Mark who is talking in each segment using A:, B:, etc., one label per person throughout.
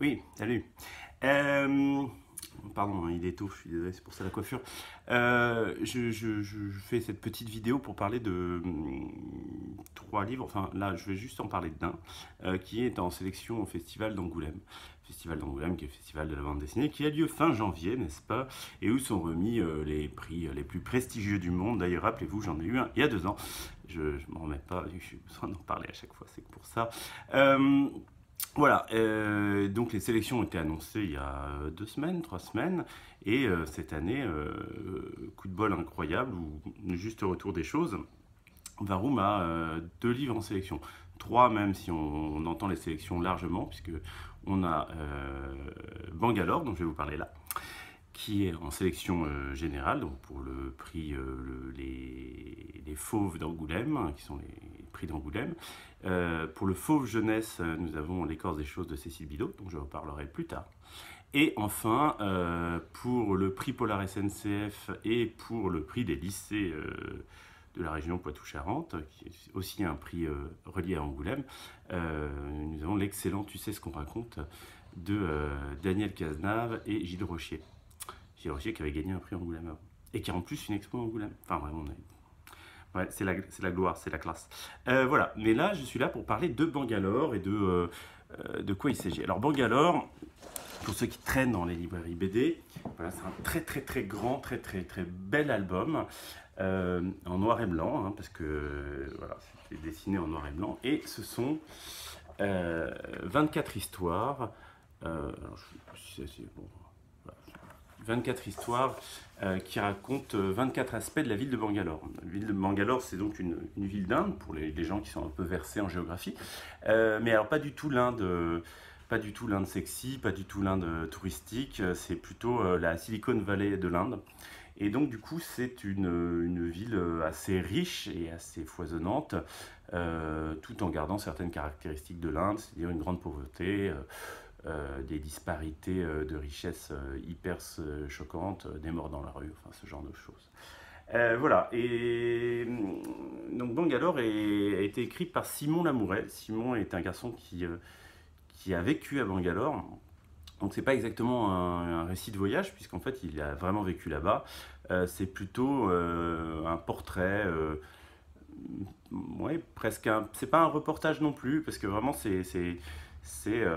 A: Oui, salut. Pardon, il est tôt, je suis désolé, c'est pour ça la coiffure. Je fais cette petite vidéo pour parler de trois livres. Enfin, là, je vais juste en parler d'un qui est en sélection au Festival d'Angoulême. Festival d'Angoulême, qui est le festival de la bande dessinée, qui a lieu fin janvier, n'est-ce pas? Et où sont remis les prix les plus prestigieux du monde. D'ailleurs, rappelez-vous, j'en ai eu un il y a 2 ans. Je ne m'en remets pas, j'ai besoin d'en parler à chaque fois, c'est pour ça. Voilà, donc les sélections ont été annoncées il y a 2 semaines, 3 semaines, et cette année, coup de bol incroyable, ou juste retour des choses, Varoum a 2 livres en sélection. Trois même si on entend les sélections largement, puisque on a Bangalore, dont je vais vous parler là, qui est en sélection générale, donc pour le prix les Fauves d'Angoulême, hein, qui sont les prix d'Angoulême. Pour le Fauve Jeunesse, nous avons L'écorce des choses de Cécile Bidot, dont je reparlerai plus tard. Et enfin, pour le prix Polar SNCF et pour le prix des lycées de la région Poitou-Charentes, qui est aussi un prix relié à Angoulême, nous avons l'excellent Tu sais ce qu'on raconte de Daniel Cazenave et Gilles Rochier. Gilles Rochier qui avait gagné un prix Angoulême avant. Et qui a en plus une expo Angoulême. Enfin, vraiment, ouais, c'est la gloire, c'est la classe. Voilà, mais là, je suis là pour parler de Bangalore et de quoi il s'agit. Alors, Bangalore, pour ceux qui traînent dans les librairies BD, voilà, c'est un très très très grand, très très très bel album en noir et blanc, hein, parce que voilà, c'est dessiné en noir et blanc. Et ce sont 24 histoires. Alors, je sais plus si c'est bon. 24 histoires qui racontent 24 aspects de la ville de Bangalore. La ville de Bangalore, c'est donc une ville d'Inde, pour les gens qui sont un peu versés en géographie. Mais alors, pas du tout l'Inde. Pas du tout l'Inde sexy, pas du tout l'Inde touristique, c'est plutôt la Silicon Valley de l'Inde. Et donc du coup c'est une ville assez riche et assez foisonnante, tout en gardant certaines caractéristiques de l'Inde, c'est-à-dire une grande pauvreté, des disparités de richesse hyper choquantes, des morts dans la rue, enfin ce genre de choses. Voilà, et donc Bangalore a été écrit par Simon Lamouret. Simon est un garçon qui a vécu à Bangalore. Donc c'est pas exactement un récit de voyage, puisqu'en fait il a vraiment vécu là-bas. C'est plutôt un portrait, ouais, presque un. C'est pas un reportage non plus, parce que vraiment c'est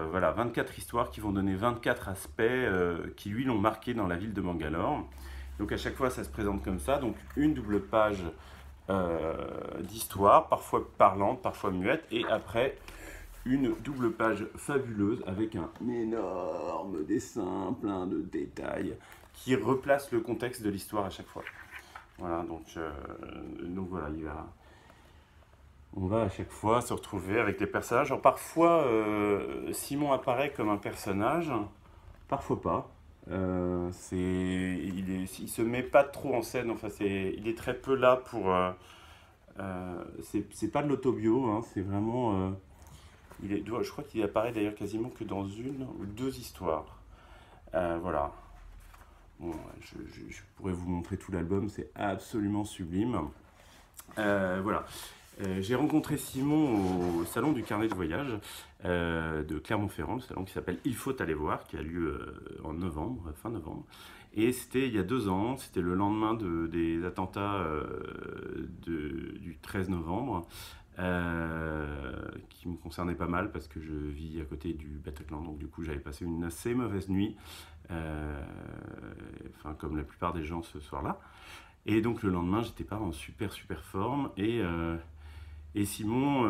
A: voilà, 24 histoires qui vont donner 24 aspects qui lui l'ont marqué dans la ville de Bangalore. Donc à chaque fois ça se présente comme ça, donc une double page d'histoire, parfois parlante, parfois muette, et après une double page fabuleuse avec un énorme dessin plein de détails qui replace le contexte de l'histoire à chaque fois. Voilà, donc voilà, on va à chaque fois se retrouver avec les personnages. Alors parfois, Simon apparaît comme un personnage, parfois pas. Il se met pas trop en scène, enfin il est très peu là pour. C'est pas de l'autobio, hein, c'est vraiment. Je crois qu'il apparaît d'ailleurs quasiment que dans une ou deux histoires. Voilà. Bon, je pourrais vous montrer tout l'album, c'est absolument sublime. Voilà. J'ai rencontré Simon au salon du carnet de voyage de Clermont-Ferrand, le salon qui s'appelle Il faut aller voir, qui a lieu en novembre, fin novembre. Et c'était il y a 2 ans, c'était le lendemain des attentats du 13 novembre, qui me concernait pas mal parce que je vis à côté du Bataclan, donc du coup j'avais passé une assez mauvaise nuit, enfin comme la plupart des gens ce soir-là. Et donc le lendemain j'étais pas en super super forme et Simon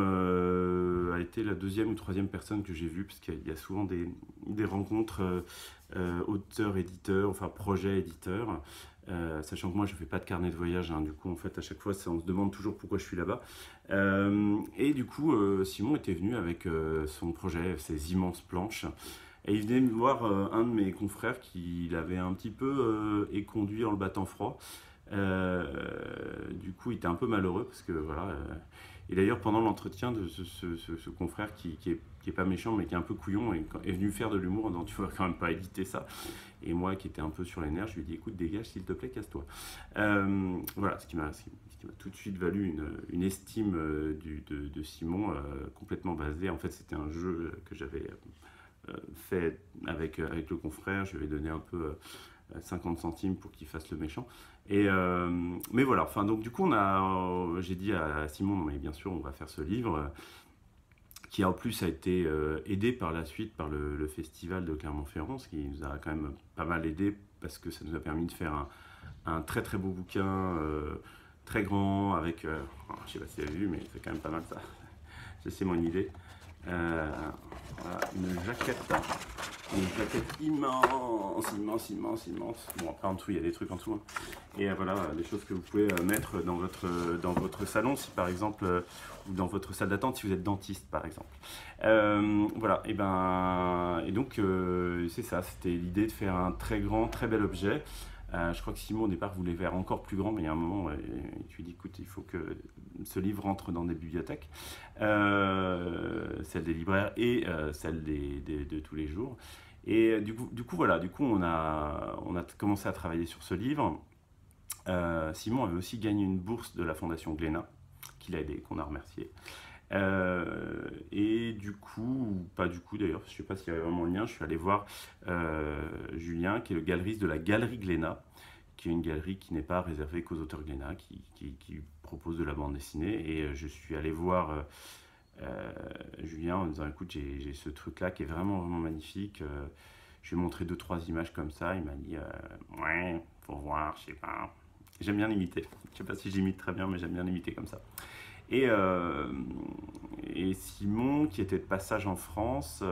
A: a été la deuxième ou troisième personne que j'ai vue, parce qu'il y a souvent des rencontres auteurs-éditeurs, enfin projets-éditeurs, sachant que moi je fais pas de carnet de voyage, hein, du coup en fait à chaque fois on se demande toujours pourquoi je suis là-bas. Et du coup Simon était venu avec son projet, ses immenses planches, et il venait me voir un de mes confrères qui l'avait un petit peu éconduit en le battant froid. Du coup, il était un peu malheureux parce que voilà. Et d'ailleurs, pendant l'entretien de ce confrère qui est pas méchant mais qui est un peu couillon est venu faire de l'humour en disant tu vas quand même pas éditer ça. Et moi qui étais un peu sur les nerfs, je lui ai dit écoute, dégage s'il te plaît, casse-toi. Voilà, ce qui m'a tout de suite valu une estime de Simon complètement basée. En fait, c'était un jeu que j'avais fait avec le confrère. Je lui ai donné un peu 50 centimes pour qu'il fasse le méchant. Mais voilà, enfin, donc du coup, j'ai dit à Simon, non, mais bien sûr, on va faire ce livre, qui en plus a été aidé par la suite par le festival de Clermont-Ferrand, ce qui nous a quand même pas mal aidé, parce que ça nous a permis de faire un très très beau bouquin, très grand, avec, je sais pas si tu as vu, mais c'est quand même pas mal ça, c'est mon idée. Voilà, une jaquette immense. Bon, après en dessous il y a des trucs en dessous, hein. Et voilà, des choses que vous pouvez mettre dans votre salon, si par exemple, ou dans votre salle d'attente si vous êtes dentiste par exemple. Voilà, et donc c'est ça, c'était l'idée de faire un très grand, très bel objet. Je crois que Simon au départ voulait faire encore plus grand, mais il y a un moment, tu lui dis écoute, il faut que ce livre rentre dans des bibliothèques, celles des libraires et celles de tous les jours. Et du coup, voilà, on a commencé à travailler sur ce livre. Simon avait aussi gagné une bourse de la Fondation Glénat, qui l'a aidé, qu'on a remercié. Et du coup, ou pas du coup d'ailleurs, je ne sais pas s'il y avait vraiment le lien, je suis allé voir Julien, qui est le galeriste de la Galerie Glénat, qui est une galerie qui n'est pas réservée qu'aux auteurs Glénat, qui propose de la bande dessinée. Et je suis allé voir Julien en me disant écoute, j'ai ce truc-là qui est vraiment magnifique. Je lui ai montré 2-3 images comme ça, il m'a dit ouais, faut voir, je sais pas. J'aime bien l'imiter. Je sais pas si j'imite très bien, mais j'aime bien l'imiter comme ça. Et Simon, qui était de passage en France,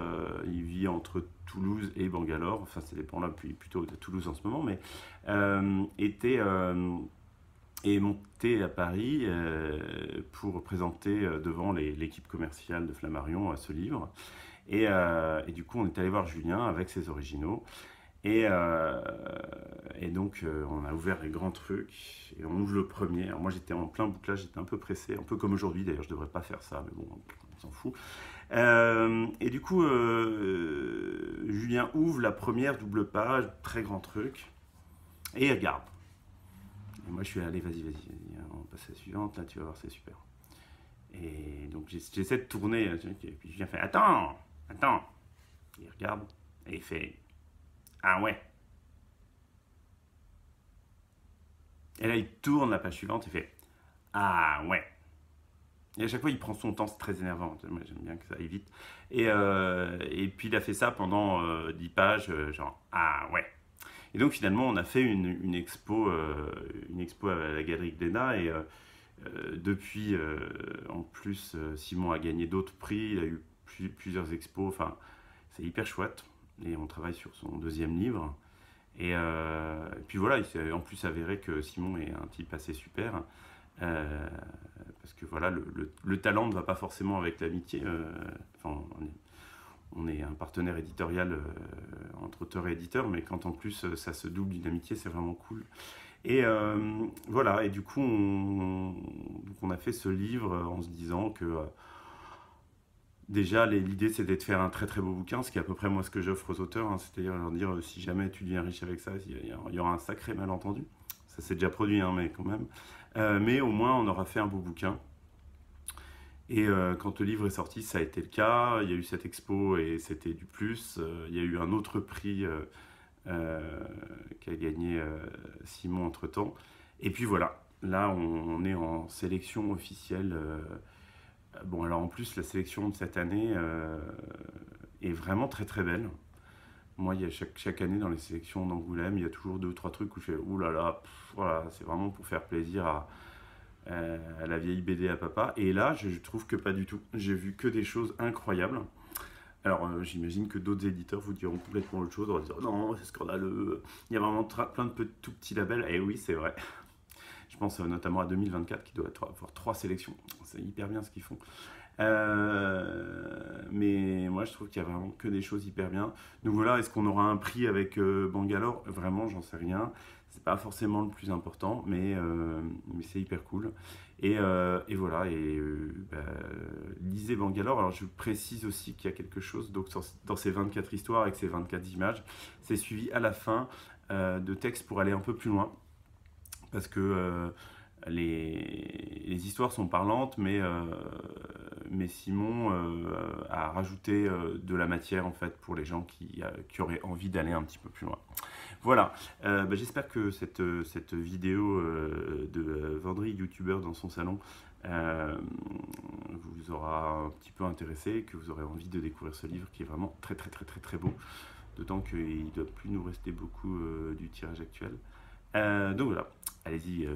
A: il vit entre Toulouse et Bangalore, enfin ça dépend là, plutôt de Toulouse en ce moment, mais est monté à Paris pour présenter devant l'équipe commerciale de Flammarion ce livre. Et du coup, on est allé voir Julien avec ses originaux. Et donc, on a ouvert les grands trucs et on ouvre le premier. Alors moi, j'étais en plein bouclage, j'étais un peu pressé, un peu comme aujourd'hui. D'ailleurs, je ne devrais pas faire ça, mais bon, on s'en fout. Et du coup, Julien ouvre la première double page, très grand truc, et il regarde. Et moi, je suis allé, vas-y, on passe à la suivante, là, tu vas voir, c'est super. Et donc, j'essaie de tourner, et puis Julien fait, attends. Il regarde, et il fait, ah ouais. Et là, il tourne la page suivante et fait ah ouais. Et à chaque fois, il prend son temps, c'est très énervant. Moi, j'aime bien que ça aille vite. Et puis, il a fait ça pendant 10 pages, genre ah ouais. Et donc, finalement, on a fait une expo à la Galerie Glénat. Et depuis, en plus, Simon a gagné d'autres prix. Il a eu plusieurs expos. Enfin, c'est hyper chouette. Et on travaille sur son deuxième livre. Et puis voilà, il s'est en plus avéré que Simon est un type assez super, parce que voilà, le talent ne va pas forcément avec l'amitié. Enfin, on est un partenaire éditorial entre auteur et éditeur, mais quand en plus ça se double d'une amitié, c'est vraiment cool. Et voilà, et du coup, on a fait ce livre en se disant que déjà, l'idée c'était de faire un très très beau bouquin, ce qui est à peu près moi ce que j'offre aux auteurs, hein, c'est-à-dire leur dire si jamais tu deviens riche avec ça, il y aura un sacré malentendu. Ça s'est déjà produit, hein, mais quand même. Mais au moins on aura fait un beau bouquin. Et quand le livre est sorti, ça a été le cas. Il y a eu cette expo et c'était du plus. Il y a eu un autre prix qu'a gagné Simon entre-temps. Et puis voilà, là on est en sélection officielle. Bon, alors en plus, la sélection de cette année est vraiment très très belle. Moi, il y a chaque année dans les sélections d'Angoulême, il y a toujours 2 ou 3 trucs où je fais ouh là là, voilà, c'est vraiment pour faire plaisir à la vieille BD à papa. Et là, je trouve que pas du tout. J'ai vu que des choses incroyables. Alors, j'imagine que d'autres éditeurs vous diront complètement autre chose en disant non, c'est scandaleux. Il y a vraiment plein de tout petits labels. Et oui, c'est vrai. Je pense notamment à 2024 qui doit avoir 3 sélections. C'est hyper bien ce qu'ils font. Mais moi je trouve qu'il y a vraiment que des choses hyper bien. Donc voilà, est-ce qu'on aura un prix avec Bangalore? Vraiment, j'en sais rien. C'est pas forcément le plus important, mais c'est hyper cool. Et voilà, lisez Bangalore. Alors je précise aussi qu'il y a quelque chose donc, dans ces 24 histoires avec ces 24 images. C'est suivi à la fin de textes pour aller un peu plus loin. Parce que les histoires sont parlantes, mais Simon a rajouté de la matière en fait pour les gens qui auraient envie d'aller un petit peu plus loin. Voilà, j'espère que cette vidéo de Vendry, youtubeur dans son salon, vous aura un petit peu intéressé, que vous aurez envie de découvrir ce livre qui est vraiment très très très très très beau, d'autant qu'il ne doit plus nous rester beaucoup du tirage actuel. Donc voilà, allez-y,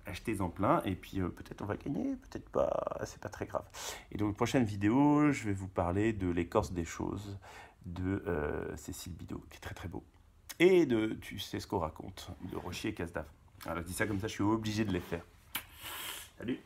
A: achetez-en plein, et puis peut-être on va gagner, peut-être pas, c'est pas très grave. Et donc prochaine vidéo, je vais vous parler de L'écorce des choses de Cécile Bidot, qui est très très beau. Et de Tu sais ce qu'on raconte, de Rochier et Casdave. Alors je dis ça comme ça, je suis obligé de les faire. Salut!